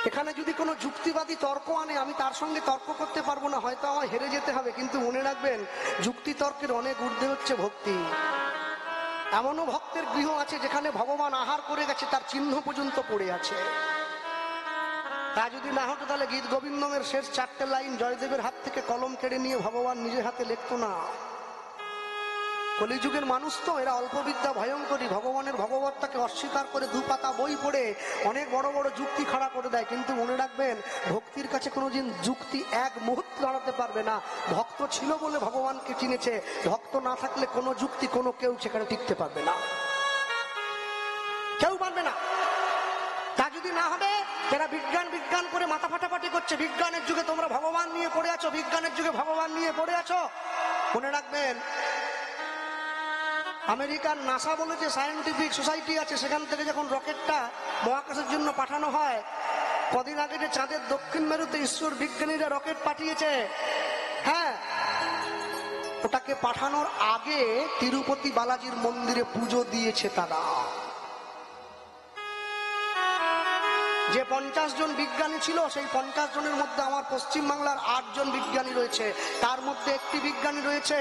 এখানে যদি কোনো যুক্তিবাদী তর্ক আনে আমি তার সঙ্গে তর্ক করতে পারবো না, হয়তো আমার হেরে যেতে হবে, কিন্তু মনে রাখবেন যুক্তি তর্কের অনেক ঊর্ধ্বে হচ্ছে ভক্তি। এমনও ভক্তের গৃহ আছে যেখানে ভগবান আহার করে গেছে, তার চিহ্ন পর্যন্ত পড়ে আছে। তা যদি না হতো তাহলে গীত গোবিন্দমের শেষ 4টে লাইন জয়দেবের হাত থেকে কলম কেড়ে নিয়ে ভগবান নিজের হাতে লিখতো না। কলিযুগের মানুষ তো এরা অল্পবিদ্যা ভয়ঙ্করী, ভগবানের ভগবত্তাকে অস্বীকার করে দুপাতা বই পড়ে অনেক বড় বড় যুক্তি খাড়া করে দেয়। কিন্তু মনে রাখবেন ভক্তির কাছে কোনোদিন যুক্তি এক মুহূর্ত দাঁড়াতে পারবে না। ভক্ত ছিল বলে ভগবানকে চিনেছে, ভক্ত না থাকলে কোনো যুক্তি কোনো কেউ সেখানে টিকতে পারবে না, কেউ পারবে না। তা যদি না হবে যারা বিজ্ঞান বিজ্ঞান করে মাথা ফাটাফাটি করছে, বিজ্ঞানের যুগে তোমরা ভগবান নিয়ে পড়ে আছো, বিজ্ঞানের যুগে ভগবান নিয়ে পড়ে আছো, মনে রাখবেন আমেরিকার নাসা বলে যে সায়েন্টিফিক সোসাইটি আছে, সেখান থেকে যখন রকেটটা মহাকাশের জন্য পাঠানো হয়, কদিন আগে যে চাঁদের দক্ষিণ মেরুতে ঈশ্বর বিজ্ঞানীরা রকেট পাঠিয়েছে, হ্যাঁ, ওটাকে পাঠানোর আগে তিরুপতি বালাজির মন্দিরে পুজো দিয়েছে তারা। যে 50 জন বিজ্ঞানী ছিল সেই 50 জনের মধ্যে আমার পশ্চিমবাংলার 8 জন বিজ্ঞানী রয়েছে, তার মধ্যে একটি বিজ্ঞানী রয়েছে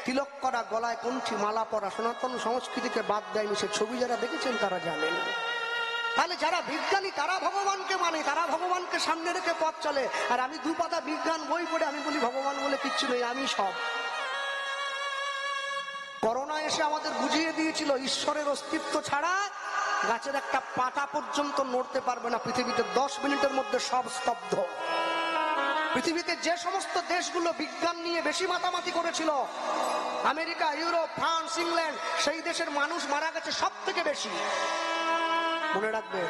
তিলক করা, গলায় কণ্ঠী মালা পরা, সনাতন সংস্কৃতিকে বাদ দেয়নি। সে ছবি যারা দেখেছেন তারা জানেন। তাহলে যারা বিজ্ঞানী তারা ভগবানকে মানে, তারা ভগবানকে সামনে রেখে পথ চলে। আর আমি দুপাতা বিজ্ঞান বই পড়ে আমি বলি ভগবান বলে কিচ্ছু নেই, আমি সব। করোনা এসে আমাদের বুঝিয়ে দিয়েছিল ঈশ্বরের অস্তিত্ব ছাড়া গাছের একটা পাতা পর্যন্ত নড়তে পারবে না পৃথিবীতে। 10 মিনিটের মধ্যে সব স্তব্ধ। পৃথিবীতে যে সমস্ত দেশগুলো বিজ্ঞান নিয়ে বেশি মাতামাতি করেছিল, আমেরিকা, ইউরোপ, ফ্রান্স, ইংল্যান্ড, সেই দেশের মানুষ মারা গেছে সব থেকে বেশি। মনে রাখবেন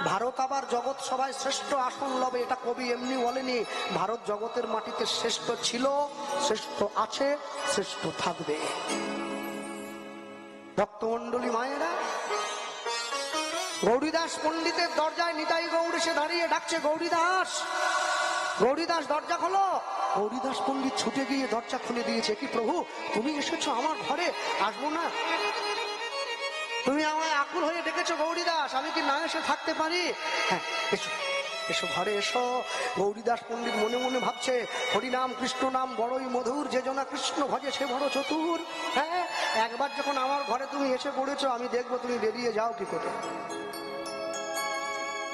ভারত আবার জগৎ সভায় শ্রেষ্ঠ আসন লবে, এটা কবি এমনি বলেনি। ভারত জগতের মাটিতে শ্রেষ্ঠ ছিল, শ্রেষ্ঠ আছে, শ্রেষ্ঠ থাকবে। ভক্তমণ্ডলী মায়েরা, গৌরীদাস পণ্ডিতের দরজায় নিতাই গৌর এসে দাঁড়িয়ে ডাকছে, গৌরীদাস, গৌরীদাস দরজা খোলো। গৌরীদাস পণ্ডিত ছুটে গিয়ে দরজা খুলে দিয়েছে। কি প্রভু, তুমি এসেছো আমার ঘরে, আসবো না? তুমি আমায় আকুল হয়ে ডেকেছো গৌরীদাস, আমি কি না এসে থাকতে পারি? হ্যাঁ, এসো এসো, ঘরে এসো। গৌরীদাস পণ্ডিত মনে মনে ভাবছে, হরিনাম কৃষ্ণ নাম বড়ই মধুর, যে জনা কৃষ্ণ ভজে সে বড় চতুর। হ্যাঁ, একবার যখন আমার ঘরে তুমি এসে পড়েছো, আমি দেখবো তুমি বেরিয়ে যাও কি করে।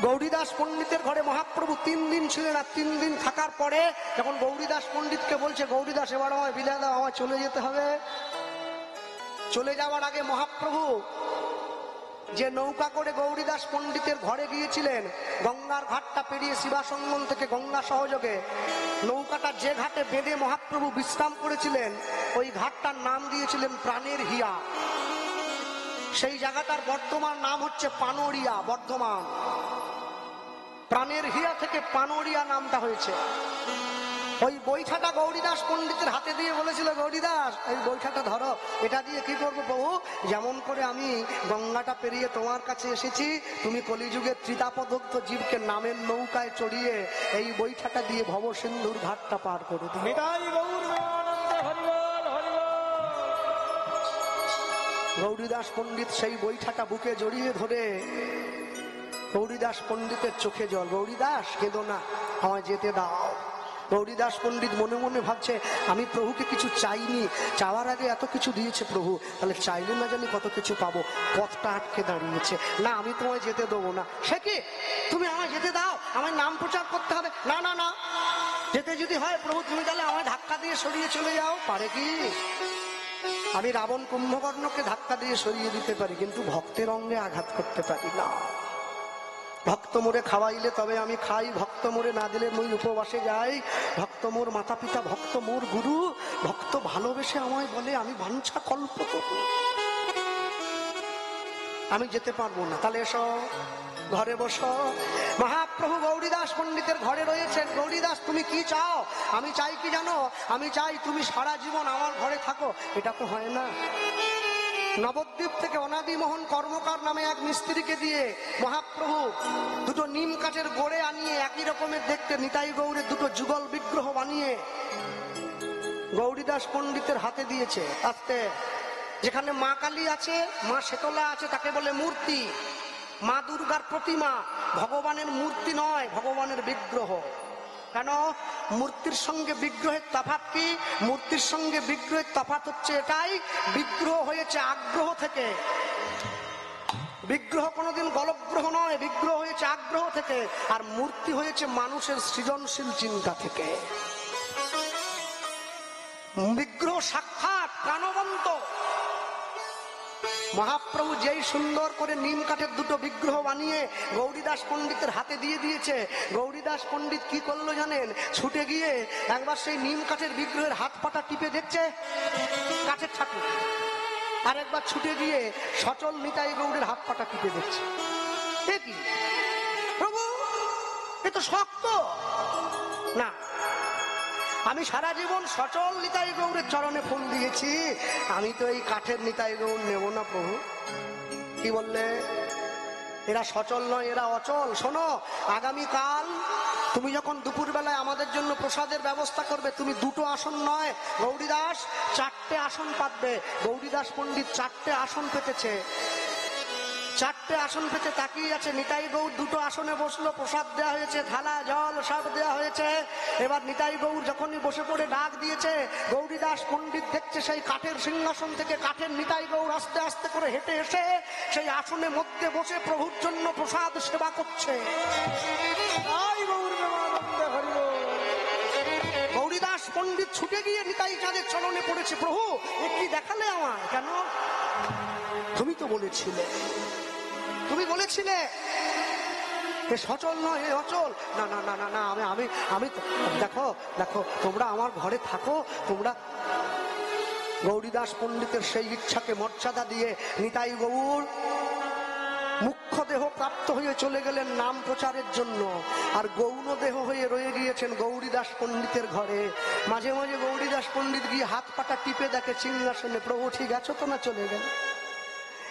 গৌরীদাস পণ্ডিতের ঘরে মহাপ্রভু 3 দিন ছিলেন। আর 3 দিন থাকার পরে যখন গৌরীদাস পণ্ডিতকে বলছে, গৌরীদাস এবার আমায় বিদায় দাও, আমায় চলে যেতে হবে। চলে যাওয়ার আগে মহাপ্রভু যে নৌকা করে গৌরীদাস পণ্ডিতের ঘরে গিয়েছিলেন, গঙ্গার ঘাটটা পেরিয়ে শিবাসঙ্গম থেকে গঙ্গা সহযোগে নৌকাটা যে ঘাটে বেঁধে মহাপ্রভু বিশ্রাম করেছিলেন, ওই ঘাটটার নাম দিয়েছিলেন প্রাণের হিয়া। সেই জায়গাটার বর্তমান নাম হচ্ছে পানোরিয়া, বর্ধমান। প্রাণের হিয়া থেকে পানোরিয়া নামটা হয়েছে। ওই বৈঠাটা গৌরীদাস পণ্ডিতের হাতে দিয়ে বলেছিল, গৌরীদাস এই বৈঠাটা ধরো, এটা দিয়ে কি করবো প্রভু? যেমন করে আমি গঙ্গাটা পেরিয়ে তোমার কাছে এসেছি, তুমি কলিযুগের ত্রিতাপদগ্ধ জীবকে নামের নৌকায় চড়িয়ে এই বৈঠাটা দিয়ে ভবসিন্ধুর ঘাটটা পার করে দিই। গৌরীদাস পণ্ডিত সেই বৈঠাটা বুকে জড়িয়ে ধরে, গৌরীদাস পণ্ডিতের চোখে জল। গৌরীদাস কেঁদো না, আমায় যেতে দাও। গৌরীদাস পণ্ডিত মনে মনে ভাবছে, আমি প্রভুকে কিছু চাইনি, চাওয়ার আগে এত কিছু দিয়েছে প্রভু, তাহলে চাইলে না জানি কত কিছু পাবো। পথটা আটকে দাঁড়িয়েছে, না আমি তোমায় যেতে দেবো না। সে কি, তুমি আমায় যেতে দাও, আমার নাম প্রচার করতে হবে। না না না, যেতে যদি হয় প্রভু তুমি তাহলে আমায় ধাক্কা দিয়ে সরিয়ে চলে যাও। পারে কি? আমি রাবণ কুম্ভকর্ণকে ধাক্কা দিয়ে সরিয়ে দিতে পারি, কিন্তু ভক্তের অঙ্গে আঘাত করতে পারি না। ভক্ত মোরে খাওয়াইলে তবে আমি খাই, ভক্ত মোরে না দিলে মই উপবাসে যাই। ভক্ত মোর মাতা পিতা, ভক্ত মোর গুরু, ভক্ত ভালোবেসে আমায় বলে আমি বাঞ্ছা কল্পতরু। আমি যেতে পারবো না, তাহলে এসো ঘরে বসো। মহাপ্রভু গৌরীদাস পণ্ডিতের ঘরে রয়েছেন। গৌরীদাস তুমি কি চাও? আমি চাই কি জানো? আমি চাই তুমি সারা জীবন আমার ঘরে থাকো। এটা তো হয় না। নবদ্বীপ থেকে অনাদি মোহন কর্মকার নামে এক মিস্ত্রিকে দিয়ে মহাপ্রভু দুটো নিম কাঠের গোড়ে আনিয়ে একই রকমের দেখতে নিতাই গৌরের দুটো যুগল বিগ্রহ বানিয়ে গৌরীদাস পণ্ডিতের হাতে দিয়েছে। আস্তে, যেখানে মা কালী আছে, মা শেতলা আছে, তাকে বলে মূর্তি। মা দুর্গার প্রতিমা, ভগবানের মূর্তি নয়, ভগবানের বিগ্রহ। কেন? মূর্তির সঙ্গে বিগ্রহের তফাৎ কি? মূর্তির সঙ্গে বিগ্রহের তফাৎ হচ্ছে এটাই, বিগ্রহ হয়েছে আগ্রহ থেকে। বিগ্রহ কোনোদিন গলগ্রহ নয়, বিগ্রহ হয়েছে আগ্রহ থেকে, আর মূর্তি হয়েছে মানুষের সৃজনশীল চিন্তা থেকে। বিগ্রহ সাক্ষাৎ প্রাণবন্ত। মহাপ্রভু যেই সুন্দর করে নিম কাঠের দুটো বিগ্রহ বানিয়ে গৌরীদাস পণ্ডিতের হাতে দিয়ে দিয়েছে, গৌরীদাস পণ্ডিত কি করলো জানেন? ছুটে গিয়ে একবার সেই নিম কাঠের বিগ্রহের হাত পাটা টিপে দেখছে, কাঠের ঠাকুর। আর একবার ছুটে গিয়ে সচল নিতাই গৌড়ের হাত পাটা টিপে দেখছে। কি প্রভু, এ তো শক্ত না। আমি সারা জীবন সচল নিতাই গৌড়ের চরণে ফুল দিয়েছি, আমি তো এই কাঠের নিতাই গৌড় নেব না প্রভু। কি বললে? এরা সচল নয়, এরা অচল। শোনো, আগামীকাল তুমি যখন দুপুর বেলায় আমাদের জন্য প্রসাদের ব্যবস্থা করবে, তুমি দুটো আসন নয় গৌরীদাস 4টে আসন পাতবে। গৌরীদাস পণ্ডিত 4টে আসন পেতেছে, 4টে আসন পেতে তাকিয়ে আছে। নিতাই গৌর দুটো আসনে বসলো, প্রসাদ দেওয়া হয়েছে, থালা জল সব দেওয়া হয়েছে। এবার নিতাই গৌর যখনই বসে পড়ে ডাক দিয়েছে, গৌরীদাস পণ্ডিত দেখছে সেই কাঠের সিংহাসন থেকে কাঠের নিতাই গৌর আস্তে আস্তে করে হেঁটে এসে সেই আসনের মধ্যে বসে প্রভুর জন্য প্রসাদ সেবা করছে। গৌরীদাস পণ্ডিত ছুটে গিয়ে নিতাই চাঁদের চরণে পড়েছে, প্রভু এ কি দেখালে আমায়? কেন? তুমি তো বলেছিলে, তুমি বলেছিলে এ সচল নয়, এ অচল। না না না না না, আমি আমি আমি দেখো দেখো, তোমরা আমার ঘরে থাকো, তোমরা। গৌরীদাস পণ্ডিতের সেই ইচ্ছাকে মর্যাদা দিয়ে নিতাই গৌর মুখ্য দেহ প্রাপ্ত হয়ে চলে গেলেন নাম প্রচারের জন্য, আর গৌণ দেহ হয়ে রয়ে গিয়েছেন গৌরীদাস পণ্ডিতের ঘরে। মাঝে মাঝে গৌরীদাস পণ্ডিত গিয়ে হাত পাটা টিপে দেখে সিংহাসনে, প্রভু ঠিক আছো তো? না চলে গেল।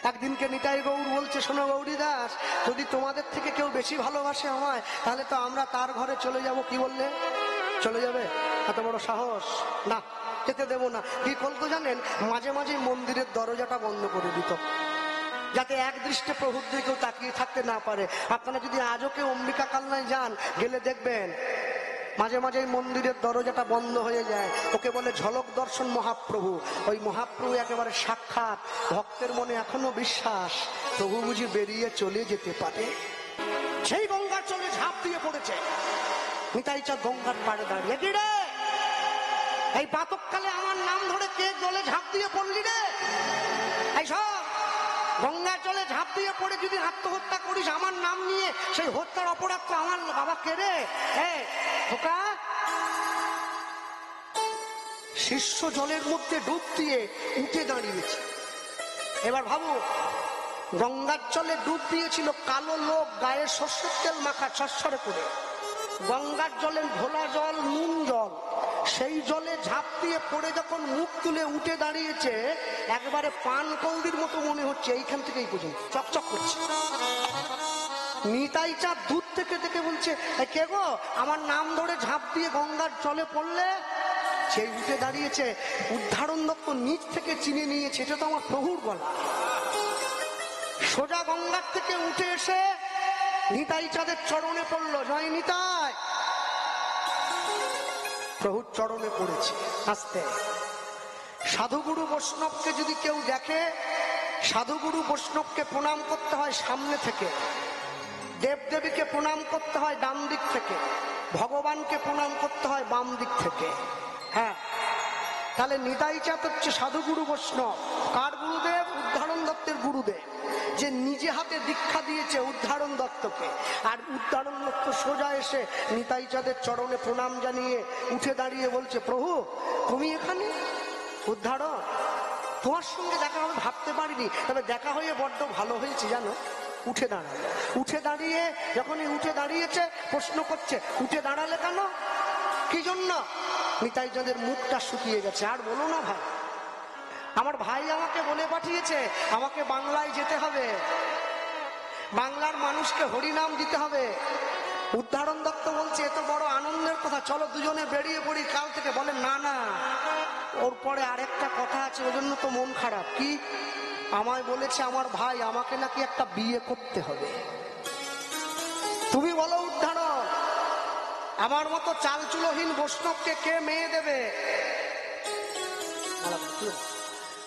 একদিনকে নিতাই গৌর বলছে, শোনো গৌরীদাস, যদি তোমাদের থেকে কেউ বেশি ভালোবাসে আমায়, তাহলে তো আমরা তার ঘরে চলে যাব। কি বললে? চলে যাবে? এত বড় সাহস? না, যেতে দেব না। কি করতো জানেন? মাঝে মাঝে মন্দিরের দরজাটা বন্ধ করে দিত, যাতে এক দৃষ্টে প্রভুর দিকে কেউ তাকিয়ে থাকতে না পারে। আপনারা যদি আজও কেউ অম্বিকা কালনায় যান, গেলে দেখবেন মাঝে মাঝে মন্দিরের দরজাটা বন্ধ হয়ে যায়। ওকে বলে ঝলক দর্শন মহাপ্রভু। ওই মহাপ্রভু একেবারে সাক্ষাৎ। ভক্তের মনে এখনো বিশ্বাস, প্রভু বুঝি বেরিয়ে চলে যেতে পারে। সেই গঙ্গার চলে ঝাঁপ দিয়ে পড়েছে। নিতাই চাঁদ গঙ্গার পাড়ে দাঁড়িয়ে, কি রে এই প্রাতঃকালে আমার নাম ধরে কে জলে ঝাঁপ দিয়ে পড়লি রে? এই সব গঙ্গার জলে ঝাঁপ দিয়ে পড়ে যদি আত্মহত্যা করিস আমার নাম নিয়ে, সেই হত্যার অপরাধ তো আমার বাবা কে রে? খোকা, শিষ্য জলের মধ্যে ডুব দিয়ে উঠে দাঁড়িয়েছে। এবার ভাবো, গঙ্গার জলে ডুব দিয়েছিল কালো লোক, গায়ে সর্ষের তেল মাখা ছড়ছড়ে করে। গঙ্গার জলে ঘোলা জল, নুন জল, সেই জলে ঝাঁপ দিয়ে পড়ে যখন মুখ তুলে উঠে দাঁড়িয়েছে, একবারে পান কৌড়ির মতো মনে হচ্ছে, এইখান থেকে এই পর্যন্ত চকচক করছে। নিতাই চাঁদ দূর থেকে দেখে বলছে, কে গো, আমার নাম ধরে ঝাঁপ দিয়ে গঙ্গার জলে পড়লে? সেই উঠে দাঁড়িয়েছে। উদ্ধারণ দত্ত নিচ থেকে চিনে নিয়েছে, এটা তো আমার প্রভুর গলা। সোজা গঙ্গার থেকে উঠে এসে নিতাই চাঁদের চরণে পড়লো, জয় নিতাই। প্রভুর চরণে পড়েছে আস্তে। সাধুগুরু বৈষ্ণবকে যদি কেউ দেখে, সাধুগুরু বৈষ্ণবকে প্রণাম করতে হয় সামনে থেকে, দেবদেবীকে প্রণাম করতে হয় ডান দিক থেকে, ভগবানকে প্রণাম করতে হয় বাম দিক থেকে। হ্যাঁ, তাহলে নিতাই চাঁদ হচ্ছে সাধুগুরু বৈষ্ণব। কার গুরুদেব? উদ্ধারণ দত্তের গুরুদেব, যে নিজে হাতে দীক্ষা দিয়েছে উদ্ধারণ দত্তকে। আর উদ্ধারণ দত্ত সোজা এসে নিতাই চাঁদের চরণে প্রণাম জানিয়ে উঠে দাঁড়িয়ে বলছে, প্রভু তুমি এখানে? উদ্ধারণ, তোমার সঙ্গে দেখা হবে ভাবতে পারিনি, তবে দেখা হয়ে বড্ড ভালো হয়েছে জানো। উঠে দাঁড়ালো। উঠে দাঁড়িয়ে যখনই উঠে দাঁড়িয়েছে, প্রশ্ন করছে, উঠে দাঁড়ালে কেন? কি জন্য? নিতাই চাঁদের মুখটা শুকিয়ে গেছে। আর বলো না ভাই, আমার ভাই আমাকে বলে পাঠিয়েছে আমাকে বাংলায় যেতে হবে, বাংলার মানুষকে হরিনাম দিতে হবে। উদ্ধারণ দত্ত বলছে, এত বড় আনন্দের কথা, চলো দুজনে বেরিয়ে পড়ি কাল থেকে। বলে না না, ওর পরে আরেকটা কথা আছে, ওই জন্য তো মন খারাপ। কি? আমায় বলেছে আমার ভাই আমাকে নাকি একটা বিয়ে করতে হবে। আমার মতো চালচুলোহীন বৈষ্ণবকে কে মেয়ে দেবে?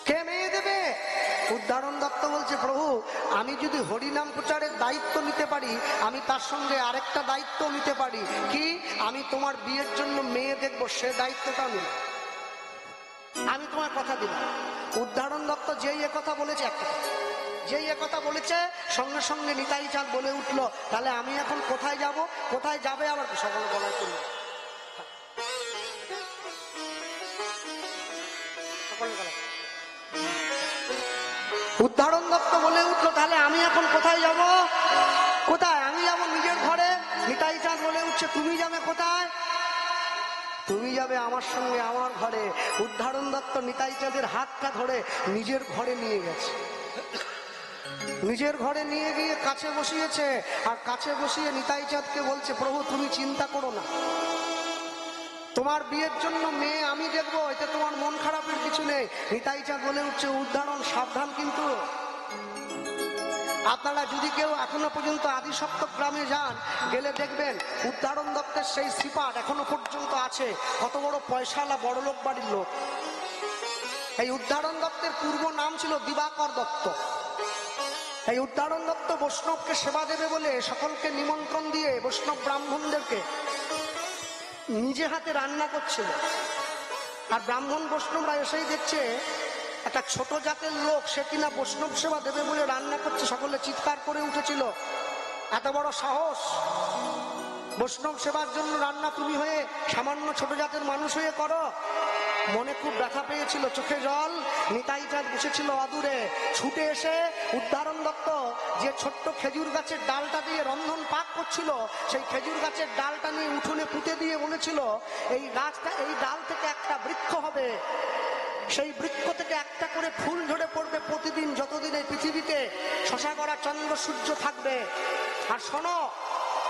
কে মেয়ে দেবে? উদ্ধারণ দত্ত বলছে, প্রভু আমি যদি হরিনাম প্রচারের দায়িত্ব নিতে পারি, আমি তার সঙ্গে আরেকটা দায়িত্ব নিতে পারি। কি? আমি তোমার বিয়ের জন্য মেয়ে দেখবো, সে দায়িত্বটা নিলাম, আমি তোমার কথা দিলাম। উদ্ধারণ দত্ত যেই কথা বলেছে, যেই কথা বলেছে, সঙ্গে সঙ্গে নিতাই চাঁদ বলে উঠলো, তাহলে আমি এখন কোথায় যাব? কোথায় যাবে? আবার সকলে বলার করল, উদ্ধারণ দত্ত বলে উঠলো, তাহলে আমি এখন কোথায় যাব? কোথায়? আমি যাব নিজের ঘরে। নিতাই চাঁদ বলে উঠছে, তুমি যাবে কোথায়? তুমি যাবে আমার সঙ্গে আমার ঘরে। উদ্ধারণ দত্ত নিতাই চাঁদের হাতটা ধরে নিজের ঘরে নিয়ে গেছে। নিজের ঘরে নিয়ে গিয়ে কাছে বসিয়েছে, আর কাছে বসিয়ে নিতাই চাঁদকে বলছে, প্রভু তুমি চিন্তা করো না, তোমার বিয়ের জন্য মেয়ে আমি দেখবো, এতে তোমার মন খারাপের কিছু নেই। নিতাই চাঁদ বলে উঠছে, উদ্ধারণ সাবধান, কিন্তু আপনারা যদি কেউ এখনো পর্যন্ত আদিসপ্তক গ্রামে যান, গেলে দেখবেন উদ্ধারণ দত্তের সেই শ্রীপাঠ এখনো পর্যন্ত আছে। কত বড় পয়সাওয়ালা বড়লোক বাড়ির লোক। এই উদ্ধারণ দত্তের পূর্ব নাম ছিল দিবাকর দত্ত। এই উদ্ধারণ দত্ত বৈষ্ণবকে সেবা দেবে বলে সকলকে নিমন্ত্রণ দিয়ে বৈষ্ণব ব্রাহ্মণদেরকে নিজে হাতে রান্না করছিল। আর ব্রাহ্মণ বৈষ্ণবরা এসেই দেখছে একটা ছোট জাতের লোক, সে কিনা বৈষ্ণব সেবা দেবে বলে রান্না করছে। সকলে চিৎকার করে উঠেছিল, এত বড় সাহস! বৈষ্ণব সেবার জন্য রান্না তুমি হয়ে সামান্য ছোট জাতের মানুষ হয়ে করো। মনে খুব ব্যথা পেয়েছিল, চোখে জল। নিতাই চাঁদ বসেছিল অদূরে, ছুটে এসে উদ্ধারণ দত্ত যে ছোট্ট খেজুর গাছের ডালটা দিয়ে রন্ধন পাক করছিল, সেই খেজুর গাছের ডালটা নিয়ে উঠোনে পুঁতে দিয়ে বলেছিল, এই গাছটা, এই ডাল থেকে একটা বৃক্ষ হবে, সেই বৃক্ষ থেকে একটা করে ফুল ঝরে পড়বে প্রতিদিন, যতদিন এই পৃথিবীতে শশা করা চন্দ্র সূর্য থাকবে। আর শোনো,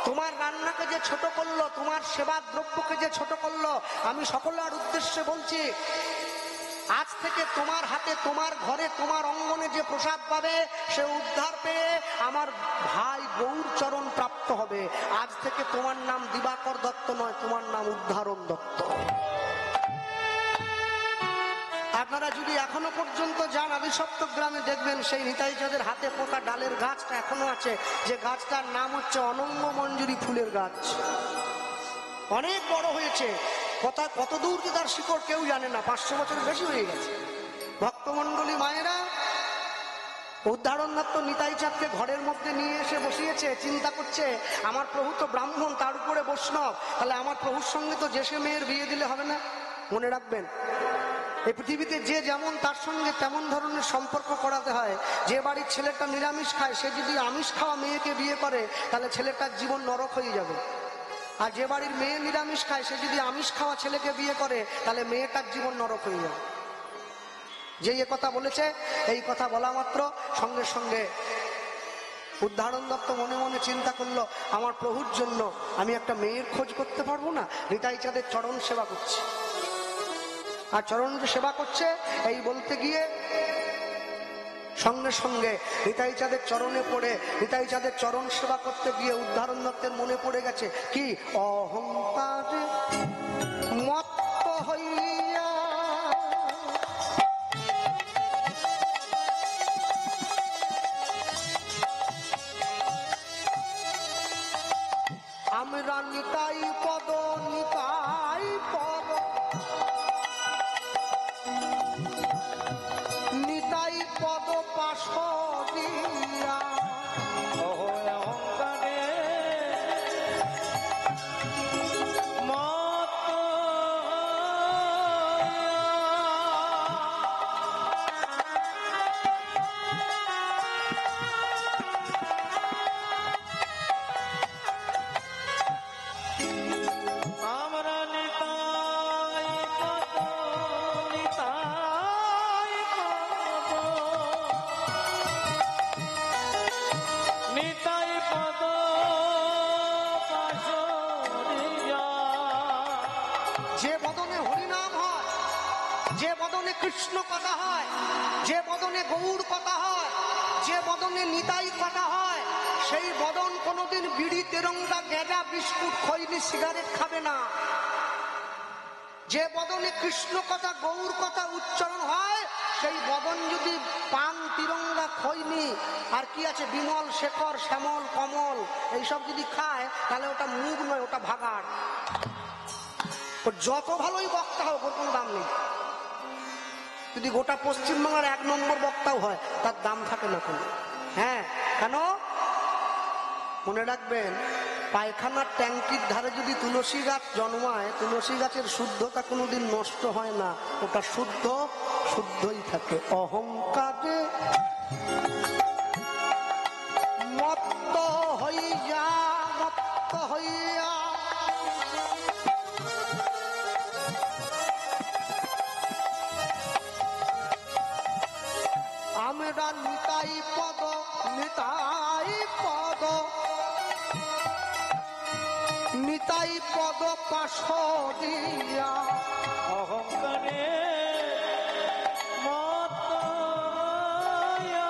তোমার রান্নাকে যে ছোট করলো, তোমার সেবার দ্রব্যকে যে ছোট করলো, আমি সকলের উদ্দেশ্যে বলছি, আজ থেকে তোমার হাতে, তোমার ঘরে, তোমার অঙ্গনে যে প্রসাদ পাবে, সে উদ্ধার পেয়ে আমার ভাই গৌর চরণ প্রাপ্ত হবে। আজ থেকে তোমার নাম দিবাকর দত্ত নয়, তোমার নাম উদ্ধারণ দত্ত। আপনারা যদি এখনো পর্যন্ত যান আদিসপ্তক গ্রামে, দেখবেন সেই নিতাই চাঁদের হাতে পোতা ডালের গাছটা এখনো আছে, যে গাছটার নাম হচ্ছে অনঙ্গ মঞ্জুরি ফুলের গাছ। অনেক বড় হয়েছে, কত দূর যে তার শিকড় কেউ জানে না, 500 বছরের বেশি হয়ে গেছে। ভক্তমন্ডলী মায়েরা, উদ্ধারণ দত্ত নিতাই চাঁদকে ঘরের মধ্যে নিয়ে এসে বসিয়েছে। চিন্তা করছে, আমার প্রভু তো ব্রাহ্মণ, তার উপরে বৈষ্ণব, তাহলে আমার প্রভুর সঙ্গে তো যে সে মেয়ের বিয়ে দিলে হবে না। মনে রাখবেন, এই পৃথিবীতে যে যেমন, তার সঙ্গে তেমন ধরনের সম্পর্ক করাতে হয়। যে বাড়ির ছেলেটা নিরামিষ খায়, সে যদি আমিষ খাওয়া মেয়েকে বিয়ে করে, তাহলে ছেলেটার জীবন নরক হয়ে যাবে। আর যে বাড়ির মেয়ে নিরামিষ খায়, সে যদি আমিষ খাওয়া ছেলেকে বিয়ে করে, তাহলে মেয়েটার জীবন নরক হয়ে যাবে। যে কথা বলেছে, এই কথা বলা মাত্র সঙ্গে সঙ্গে উদ্ধারণ দত্ত মনে মনে চিন্তা করলো, আমার প্রভুর জন্য আমি একটা মেয়ের খোঁজ করতে পারবো না? নিতাই চাঁদের চরণ সেবা করছে, আর চরণ সেবা করছে, এই বলতে গিয়ে সঙ্গে সঙ্গে নিতাই চাঁদের চরণে পড়ে, নিতাই চাঁদের চরণ সেবা করতে গিয়ে উদ্ধারণ দত্তের মনে পড়ে গেছে কি, অহংকারে মত্ত হইয়া আমরা নিতাই পদ, নিতাই পদ, নিতাই পদ পাশরিয়া অহংকারে মত আমরা নিতাই পদ, নিতাই নিতাই পদ পাশরিয়া। যে বদনে হরিনাম হয়, যে বদনে কৃষ্ণ কথা হয়, যে বদনে গৌর কথা হয়, যে বদনে নিতাই কথা হয়, সেই বদন কোনোদিন বিড়ি তেরঙ্গা গেঁজা বিস্কুট খৈনি সিগারেট খাবে না। যে বদনে কৃষ্ণ কথা গৌর কথা উচ্চারণ হয় সেই বদন যদি পান তিরঙ্গা খৈনি আর কি আছে বিমল শেখর শ্যামল কমল এইসব যদি খায় তাহলে ওটা মুখ নয়, ওটা ভাগাড়। যত ভালোই বক্তা হোক ওর কোনো দাম নেই। যদি গোটা পশ্চিমবাংলার 1 নম্বর বক্তাও হয় তার দাম থাকে না কোনো। হ্যাঁ, কেন? মনে রাখবেন, পায়খানার ট্যাঙ্কির ধারে যদি তুলসী গাছ জন্মায়, তুলসী গাছের শুদ্ধতা কোনোদিন নষ্ট হয় না, ওটা শুদ্ধ শুদ্ধই থাকে। অহংকারে মত্ত হইয়া মত্ত হইয়া আমরা নিতাই পদ নিতাই পদ নিতাই পদ পাশ দিয়া অহংকারে মত্ত হইয়া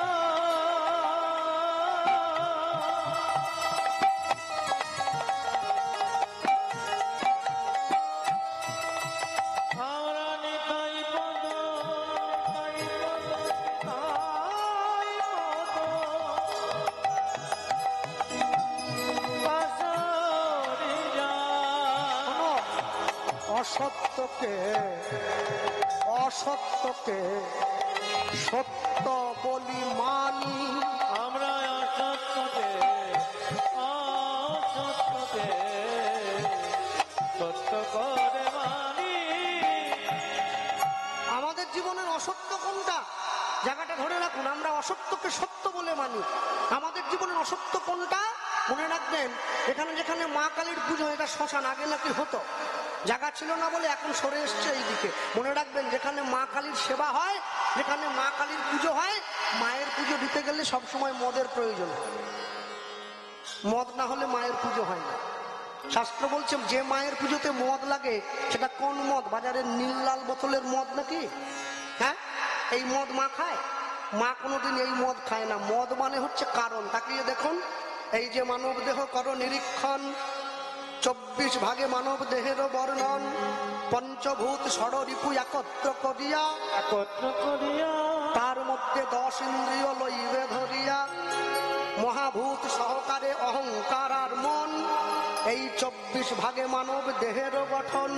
আমরা নিতাই পদ অসত্যকে অসত্যকে সত্য বলি মানি, আমরা অসত্যকে অসত্যকে সত্য করে মানি। আমাদের জীবনের অসত্য কোনটা জায়গাটা ধরে রাখুন। আমরা অসত্যকে সত্য বলে মানি। আমাদের জীবনের অসত্য কোনটা মনে রাখবেন। এখানে যেখানে মা কালীর পুজো, এটা শ্মশান, আগে নাকি হতো, জায়গা ছিল না বলে এখন সরে এসছে এইদিকে। মনে রাখবেন, যেখানে মা কালীর সেবা হয়, যেখানে মা কালীর পুজো হয়, মায়ের পুজো দিতে গেলে সবসময় মদের প্রয়োজন। মদ না হলে মায়ের পুজো হয় না। শাস্ত্র বলছে যে মায়ের পুজোতে মদ লাগে সেটা কোন মদ? বাজারের নীল লাল বোতলের মদ নাকি? হ্যাঁ, এই মদ মা খায়? মা কোনোদিন এই মদ খায় না। মদ মানে হচ্ছে কারণ। তাকিয়ে দেখুন, এই যে মানব দেহ করো নিরীক্ষণ, 24 ভাগে মানব দেহেরও বর্ণন, পঞ্চভূত ষড়রিপু একত্র করিয়া তার মধ্যে 10 ইন্দ্রিয় লইবে ধরিয়া, মহাভূত সহকারে অহংকার আর মন, এই 24 ভাগে মানব দেহেরও গঠন।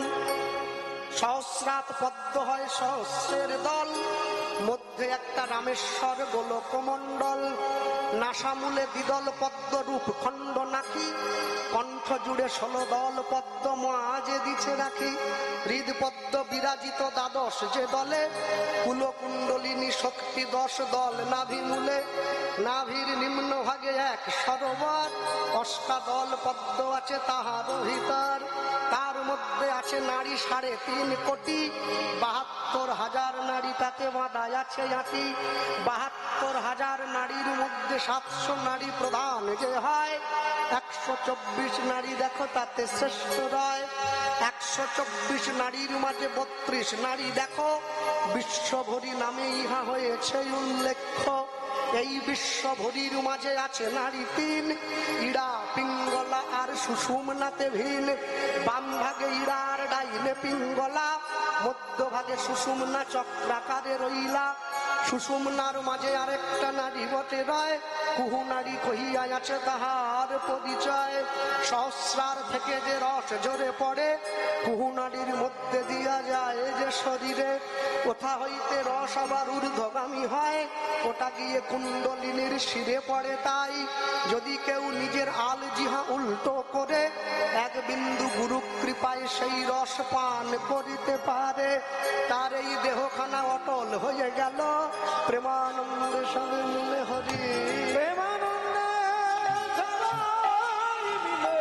সহস্রাত পদ্ম হয় সহস্রের দল, মধ্যে একটা রামেশ্বর গোলকমণ্ডল, নাসামূলে দ্বিদল পদ্ম রূপ খণ্ড নাকি, কণ্ঠ জুড়ে 16 দল পদ্ম মাঝে দিছে রাখি, হৃদ পদ্ম বিরাজিত 12 যে দলে, কুলকুণ্ডলিনী শক্তি 10 দল নাভি মূলে, নাভির নিম্ন ভাগে 1 সরোবর, অষ্টাদল পদ্ম আছে তাহার ভিতর, তার মধ্যে আছে নারী 3.5 কোটি, 72,000 নারী তাতে বাঁধা আছে আঁটি, 72,000 নারীর মধ্যে 700 নারী প্রধান যে হয়, 124 নারী দেখো তাতে শ্রেষ্ঠ রয়, 124 নারীর মাঝে 32 নারী দেখো, বিশ্বভরি নামে ইহা হয়েছে উল্লেখ্য। এই বিশ্বভরির মাঝে আছে নারী 3, ইড়া পিঙ্গলা আর সুষুম্নাতে ভিন, বাম ভাগে ইড়া আর ডাইনে পিঙ্গলা, মধ্য ভাগে সুষুম্না চক্রাকারে রইলা, সুষুম্নার মাঝে আরেকটা নারী বটে রয়, কুহু নারী কহিয়া আছে তাহার পরিচয়, সহস্রার থেকে যে রস ঝরে পড়ে, কুহু নারীর মধ্যে দিয়া যায় যে শরীরে, কোথা হইতে রস আবার ঊর্ধ্বগামী হয়, ওটা গিয়ে কুণ্ডলিনীর শিরে পড়ে। তাই যদি কেউ নিজের আল জিহা উল্টো করে 1 বিন্দু গুরু কৃপায় সেই রস পান করিতে পারে, তার এই দেহখানা অটল হয়ে গেল। প্রেমানন্দে সবে মিলে হরি, প্রেমানন্দে সবাই মিলে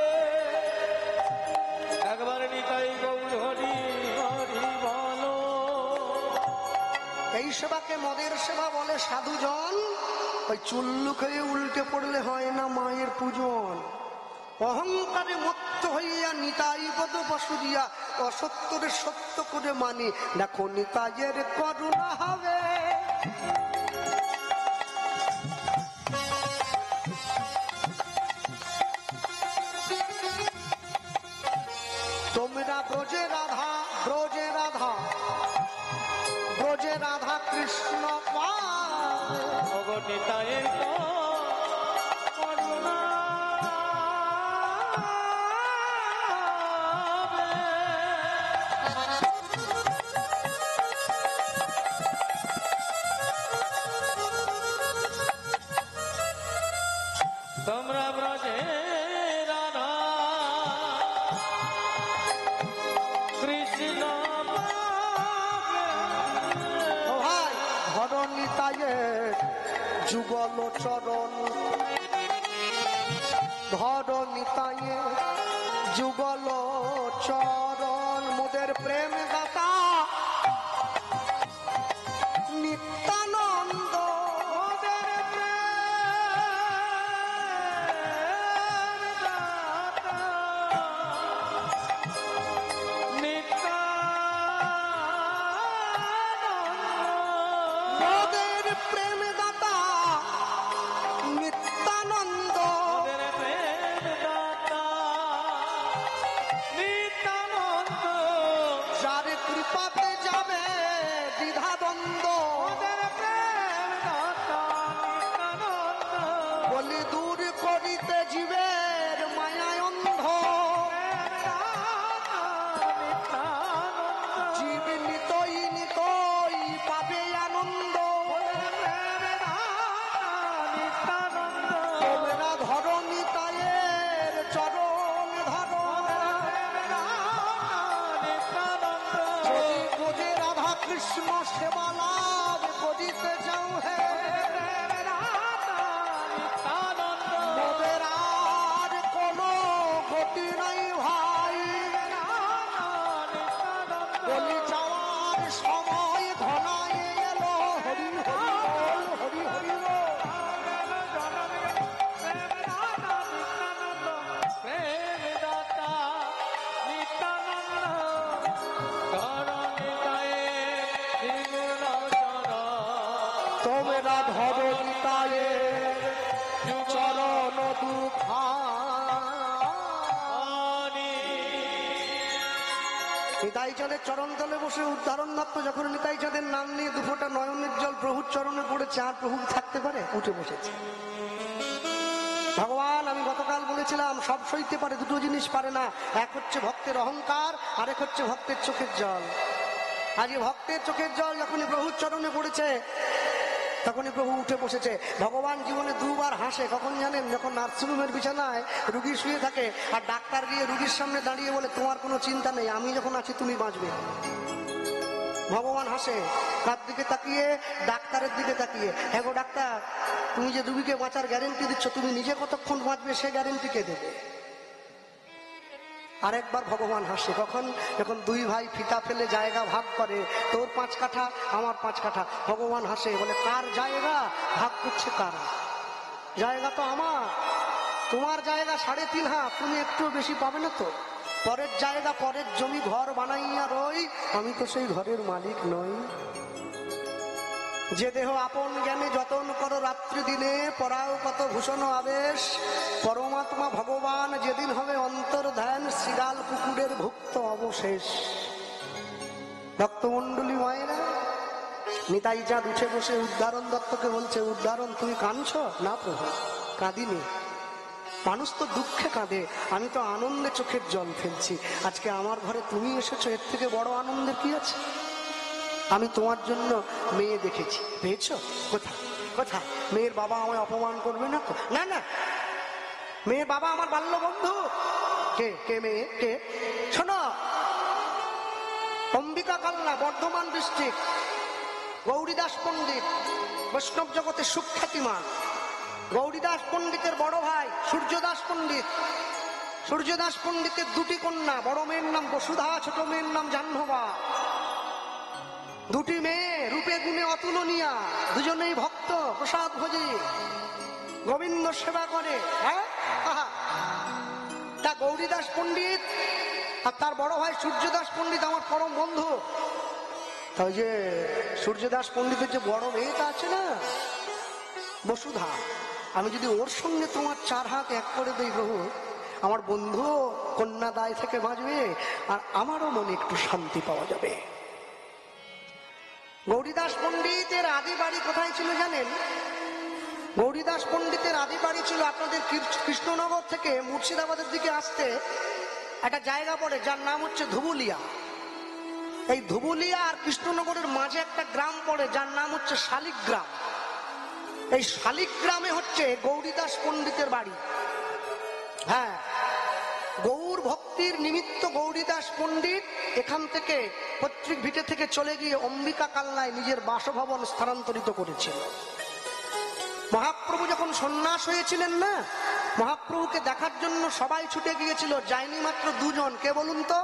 একবার নিতাই গৌর হরি হরি বলো। এই সেবাকে মদের সেবা বলে সাধুজন। ওই চুল্লু খেয়ে উল্টে পড়লে হয় না মায়ের পূজন। অহংকারে মত্ত হইয়া নিতাই পদ বসুরিয়া, অসত্যরে সত্য করে মানি, দেখো নিতাইয়ের করুণা হবে। ব্রজে রাধা ব্রজে রাধা ব্রজে রাধা কৃষ্ণ পাবে অগণিতায় করুণা তোমরা ব্রজে রাধা কৃষ্ণ ও ভাই ধরণিতায়ের যুগল চরণ ধরণিতায়ের যুগল চরণ মোদের প্রেম দাতা নিত্যানন্দ মোদের মোদের প্রেম দাতা নিত্যানন্দ যার কৃপাতে যাবে দ্বিধাদ্বন্দ্ব বলি দূর করিতে জীবের মায়ায় অন্ধ জীব নিতই নিতই পাবে আনন্দ তোমরা ধরো নিতায়ের চরণ ধরো যদি বোঝে রাধা কৃষ্ণ সেবা লাভ করিতে যাও হে মোদের আর কোনো গতি নাই ভাই বলি যাওয়ার সময় ঘনায় এলো হরি হরি বল, হরি হরি বল। তোমরা ধরো নিতায়ের চরণ দুখানি নিতাই চাঁদের চরণ তলে বসে উদ্ধারণ দত্ত যখন নিতাই চাঁদের নাম নিয়ে দুফোটা নয়নের জল প্রভুর চরণে পড়েছে আর প্রভু থাকতে পারে উঠে বসেছে ভগবান আমি গতকাল বলেছিলাম সব সইতে পারে দুটো জিনিস পারে না এক হচ্ছে ভক্তের অহংকার আর এক হচ্ছে ভক্তের চোখের জল আজ ভক্তের চোখের জল যখনই প্রভুর চরণে পড়েছে তখনই প্রভু উঠে বসেছে ভগবান জীবনে দুবার হাসে কখন জানেন যখন নার্সিংহোমের বিছানায় রুগী শুয়ে থাকে আর ডাক্তার গিয়ে রুগীর সামনে দাঁড়িয়ে বলে তোমার কোনো চিন্তা নেই আমি যখন আছি তুমি বাঁচবে ভগবান হাসে তার দিকে তাকিয়ে ডাক্তারের দিকে তাকিয়ে হ্যাঁ গো ডাক্তার তুমি যে রুগীকে বাঁচার গ্যারেন্টি দিচ্ছ তুমি নিজে কতক্ষণ বাঁচবে সে গ্যারেন্টি কে দেবে আরেকবার ভগবান হাসে কখন যখন দুই ভাই ফিতা ফেলে জায়গা ভাগ করে তোর 5 কাঠা আমার 5 কাঠা ভগবান হাসে বলে কার জায়গা ভাগ করছে কারা জায়গা তো আমার তোমার জায়গা 3.5 হাত তুমি একটু বেশি পাবে না তো পরের জায়গা পরের জমি ঘর বানাইয়া রই আমি তো সেই ঘরের মালিক নই যে দেহ আপন জ্ঞানে যতন করো রাত্রি দিনে পরাও কত ভূষণ আবেশ পরমাত্মা ভগবান যেদিন হবে অন্তর ধ্যান শিগাল কুকুরের ভুক্ত অবশেষ ভক্তমণ্ডলী মায়েরা নিতাই চাঁদ উঠে বসে উদ্ধারণ দত্তকে বলছে উদ্ধারণ তুমি কাঁদছ না প্রভু কাঁদিনি মানুষ তো দুঃখে কাঁদে আমি তো আনন্দে চোখের জল ফেলছি আজকে আমার ঘরে তুমি এসেছো এর থেকে বড় আনন্দের কি আছে আমি তোমার জন্য মেয়ে দেখেছি পেয়েছো কোথায় কোথায় মেয়ের বাবা আমায় অপমান করবে না তো না না মেয়ের বাবা আমার বাল্য বন্ধু কে কে মেয়ে কে শোনো অম্বিকা কাল্লা বর্ধমান ডিস্ট্রিক্ট গৌরীদাস পণ্ডিত বৈষ্ণব জগতের সুখ্যাতিমান গৌরীদাস পণ্ডিতের বড় ভাই সূর্যদাস পণ্ডিত সূর্যদাস পণ্ডিতের 2টি কন্যা বড় মেয়ের নাম বসুধা ছোট মেয়ের নাম জাহ্নবা 2টি মেয়ে রূপে গুণে অতুলনীয়া দুজনেই ভক্ত প্রসাদ ভোজী গোবিন্দ সেবা করে হ্যাঁ তা গৌরীদাস পণ্ডিত আর তার বড় ভাই সূর্যদাস পণ্ডিত আমার পরম বন্ধু তাই যে সূর্যদাস পণ্ডিতের যে বড় মেয়েটা আছে না বসুধা আমি যদি ওর সঙ্গে তোমার 4 হাত এক করে দেই প্রভু আমার বন্ধু কন্যা দায় থেকে বাঁচবে, আর আমারও মনে একটু শান্তি পাওয়া যাবে। গৌরীদাস পণ্ডিতের আদি বাড়ি কোথায় ছিল জানেন? গৌরীদাস পণ্ডিতের আদি বাড়ি ছিল আপনাদের কৃষ্ণনগর থেকে মুর্শিদাবাদের দিকে আসতে একটা জায়গা পড়ে যার নাম হচ্ছে ধুবুলিয়া। এই ধুবুলিয়া আর কৃষ্ণনগরের মাঝে একটা গ্রাম পড়ে যার নাম হচ্ছে শালিগ্রাম। এই শালিগ্রামে হচ্ছে গৌরীদাস পণ্ডিতের বাড়ি। হ্যাঁ, গৌর ভক্তির নিমিত্ত গৌরীদাস পণ্ডিত এখান থেকে পৈতৃক ভিটে থেকে চলে গিয়ে অম্বিকা কালনায় নিজের বাসভবন স্থানান্তরিত করেছিল। মহাপ্রভু যখন সন্ন্যাস হয়েছিলেন না, মহাপ্রভুকে দেখার জন্য সবাই ছুটে গিয়েছিল, যায়নি মাত্র দুজন। কে বলুন তো?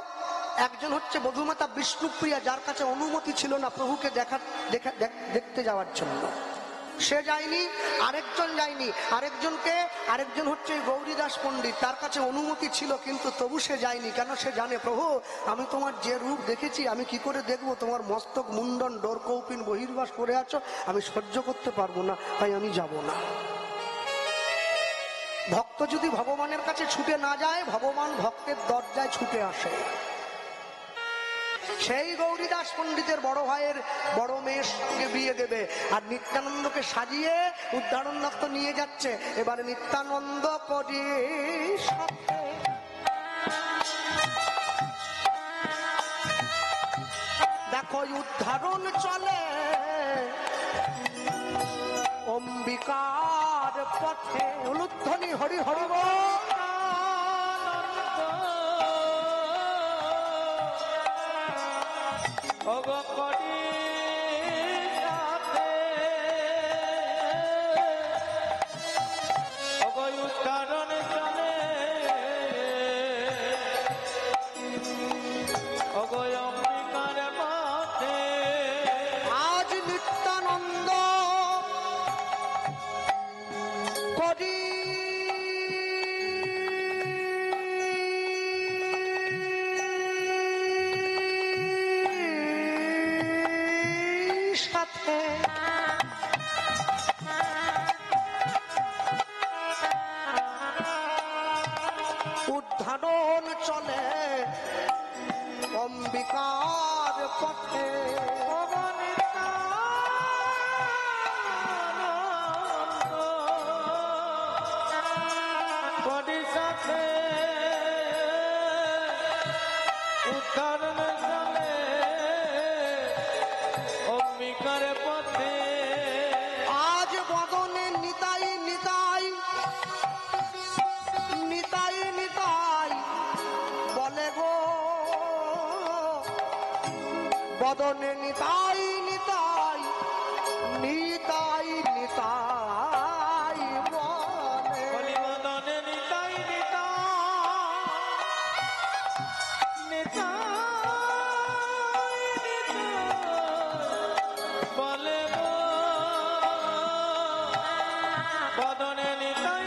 একজন হচ্ছে বধূমাতা বিষ্ণুপ্রিয়া, যার কাছে অনুমতি ছিল না প্রভুকে দেখতে যাওয়ার জন্য, সে যায়নি। আরেকজন যায়নি। আরেকজন হচ্ছে গৌরীদাস পণ্ডিত, তার কাছে অনুমতি ছিল কিন্তু তবু সে যায়নি। কেন? সে জানে প্রভু আমি তোমার যে রূপ দেখেছি আমি কি করে দেখবো? তোমার মস্তক মুন্ডন ডোর কৌপিন বহির্বাস করে আছো, আমি সহ্য করতে পারবো না, তাই আমি যাব না। ভক্ত যদি ভগবানের কাছে ছুটে না যায়, ভগবান ভক্তের দরজায় ছুটে আসে। সেই গৌরীদাস পণ্ডিতের বড় ভাইয়ের বড় মেয়ের সঙ্গে বিয়ে দেবে, আর নিত্যানন্দকে সাজিয়ে উদ্ধারণ দত্ত নিয়ে যাচ্ছে। এবারে নিত্যানন্দ করি দেখো উদ্ধারণ চলে অম্বিকার পথে। উলুধ্বনি হরি হরি বল। আজ নিত্যানন্দ করি সাথে উদ্ধারণ চলে অম্বিকার পথে। আজ বদনে নিতাই নিতাই নিতাই নিতাই বলে গো, বদনে নিতাই নিতাই নিতাই নিতাই বলে। বদনে নিতাই নিতাই বলে গো, বদনে নিতাই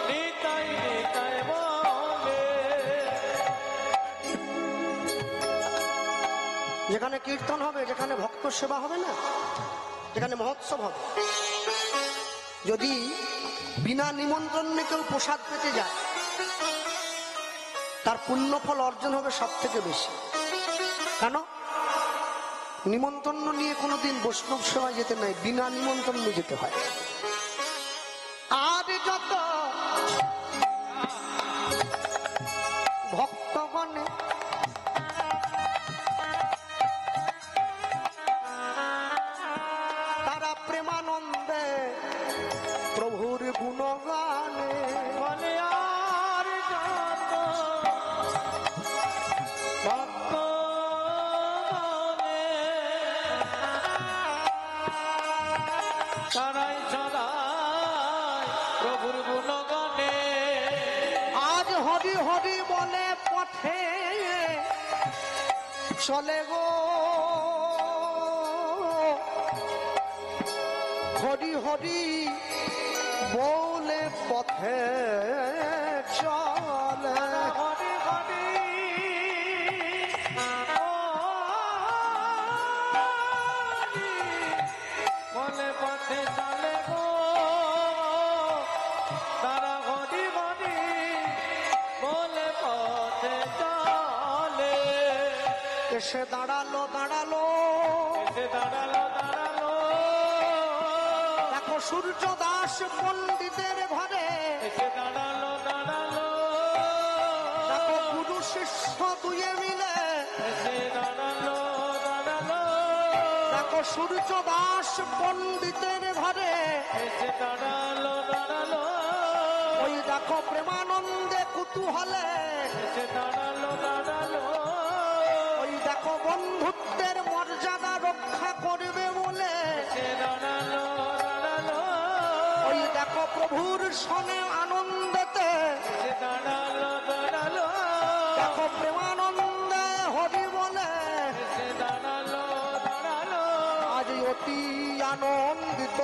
নিতাই নিতাই বলে। যেখানে কীর্তন হবে, যেখানে ভক্ত সেবা হবে না, যেখানে মহোৎসব হবে, যদি বিনা নিমন্ত্রণে কেউ প্রসাদ পেতে যায়, তার পুণ্যফল অর্জন হবে সব থেকে বেশি। কেন? নিমন্ত্রণ নিয়ে কোনোদিন বৈষ্ণব সেবায় যেতে নাই, বিনা নিমন্ত্রণে যেতে হয়। আর যত ভক্তগণে তারা প্রেমানন্দে প্রভুর গুণগানে বলে আর যত ভক্ত তারাই সদাই প্রভুর গুণগানে। আজ হরি হরি বলে পথে চলে গো, হরি হরি বলে পথে চলে। হরি হরি বলে পথে চলে গো, তারা হরি হরি এসে দাঁড়ালো দাঁড়ালো এসে দাঁড়ালো দাঁড়ালো দেখো সূর্য দাস পণ্ডিতের ঘরে এসে দাঁড়ালো দাঁড়ালো দেখো গুরু শিষ্য দুয়ে মিলে এসে দাঁড়ালো দাঁড়ালো দেখো সূর্য দাস পণ্ডিতের ঘরে এসে দাঁড়ালো দাঁড়ালো ওই দেখো প্রেমানন্দে কুতূহলে এসে দাঁড়ালো দাঁড়ালো ওই দেখো বন্ধুত্বের মর্যাদা রক্ষা করবে বলে এসে দাঁড়ালো দাঁড়ালো ওই দেখো প্রভুর সনে আনন্দেতে এসে দাঁড়ালো দাঁড়ালো দেখো প্রেমানন্দে হরি বলে এসে দাঁড়ালো দাঁড়ালো আজ অতি আনন্দিত